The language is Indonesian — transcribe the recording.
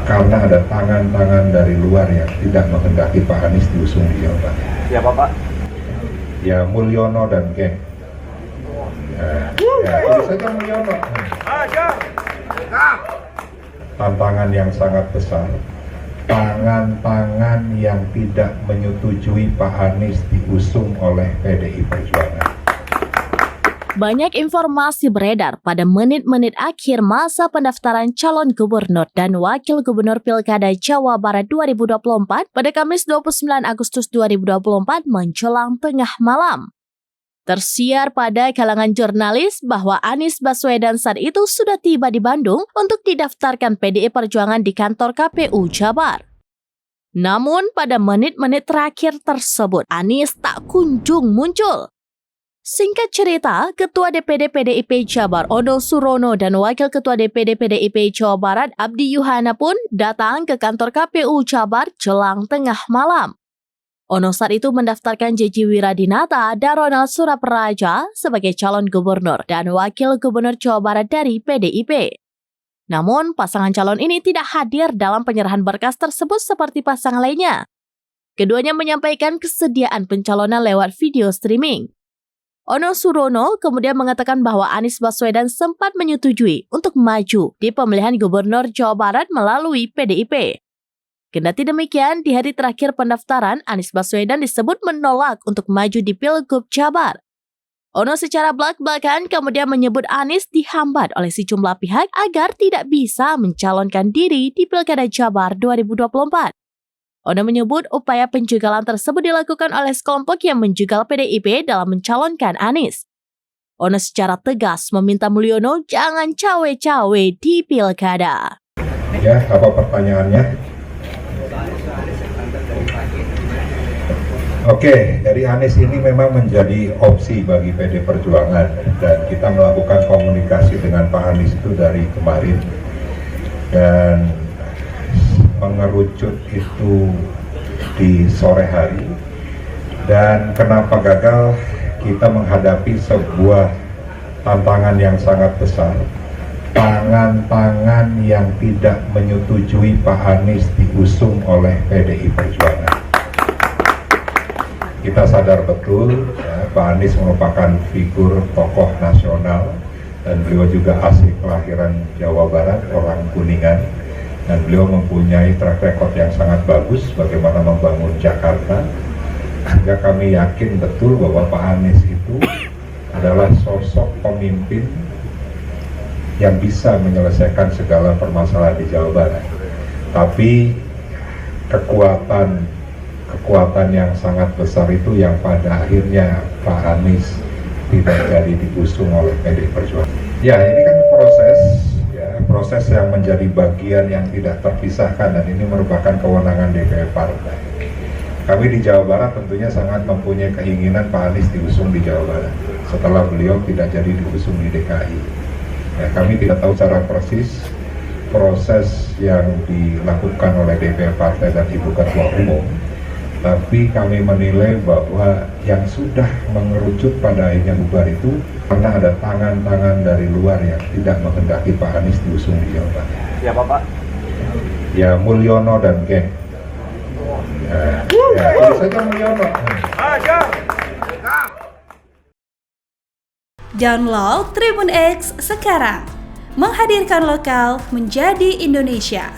karena ada tangan-tangan dari luar yang tidak menghendaki Pak Anies diusung di Jawa Barat. Siapa Pak? Ya Mulyono dan geng. Ya tulis saja Mulyono. Tantangan yang sangat besar, tangan-tangan yang tidak menyetujui Pak Anies diusung oleh PDI Perjuangan. Banyak informasi beredar pada menit-menit akhir masa pendaftaran calon gubernur dan wakil gubernur Pilkada Jawa Barat 2024 pada Kamis 29 Agustus 2024 menjelang tengah malam. Tersiar pada kalangan jurnalis bahwa Anies Baswedan saat itu sudah tiba di Bandung untuk didaftarkan PDI Perjuangan di kantor KPU Jabar. Namun pada menit-menit terakhir tersebut, Anies tak kunjung muncul. Singkat cerita, Ketua DPD PDIP Jabar Ono Surono dan Wakil Ketua DPD PDIP Jawa Barat Abdi Yuhana pun datang ke kantor KPU Jabar jelang tengah malam. Ono saat itu mendaftarkan Jeji Wiradinata dan Ronald Surapraja sebagai calon gubernur dan wakil gubernur Jawa Barat dari PDIP. Namun, pasangan calon ini tidak hadir dalam penyerahan berkas tersebut seperti pasangan lainnya. Keduanya menyampaikan kesediaan pencalonan lewat video streaming. Ono Surono kemudian mengatakan bahwa Anies Baswedan sempat menyetujui untuk maju di pemilihan gubernur Jawa Barat melalui PDIP. Kendati demikian, di hari terakhir pendaftaran, Anies Baswedan disebut menolak untuk maju di Pilgub Jabar. Ono secara belak-belakan kemudian menyebut Anies dihambat oleh sejumlah pihak agar tidak bisa mencalonkan diri di Pilkada Jabar 2024. Ono menyebut upaya penjegalan tersebut dilakukan oleh sekelompok yang menjegal PDIP dalam mencalonkan Anies. Ono secara tegas meminta Mulyono jangan cawe-cawe di pilkada. Ya, apa pertanyaannya? Oke, dari Anies ini memang menjadi opsi bagi PD Perjuangan dan kita melakukan komunikasi dengan Pak Anies itu dari kemarin dan mengerucut itu di sore hari. Dan kenapa gagal? Kita menghadapi sebuah tantangan yang sangat besar, tangan-tangan yang tidak menyetujui Pak Anies diusung oleh PDI Perjuangan. Kita sadar betul ya, Pak Anies merupakan figur tokoh nasional dan beliau juga asli kelahiran Jawa Barat, orang Kuningan. Dan beliau mempunyai track record yang sangat bagus bagaimana membangun Jakarta. Sehingga kami yakin betul bahwa Pak Anies itu adalah sosok pemimpin yang bisa menyelesaikan segala permasalahan di Jawa Barat. Tapi kekuatan yang sangat besar itu yang pada akhirnya Pak Anies tidak jadi diusung oleh PDI Perjuangan. Ya, ini kan proses yang menjadi bagian yang tidak terpisahkan dan ini merupakan kewenangan DPP Partai. Kami di Jawa Barat tentunya sangat mempunyai keinginan Pak Anies diusung di Jawa Barat setelah beliau tidak jadi diusung di DKI. Ya, kami tidak tahu secara persis proses yang dilakukan oleh DPP Partai dan Ibu Ketua Umum, tapi kami menilai bahwa yang sudah mengerucut pada akhirnya bubar itu karena ada tangan-tangan dari luar yang tidak menghendaki Pak Anies diusung di Jawa Barat. Siapa Pak? Ya Mulyono dan geng. Ya tulis saja Mulyono. Download Tribun X sekarang, menghadirkan lokal menjadi Indonesia.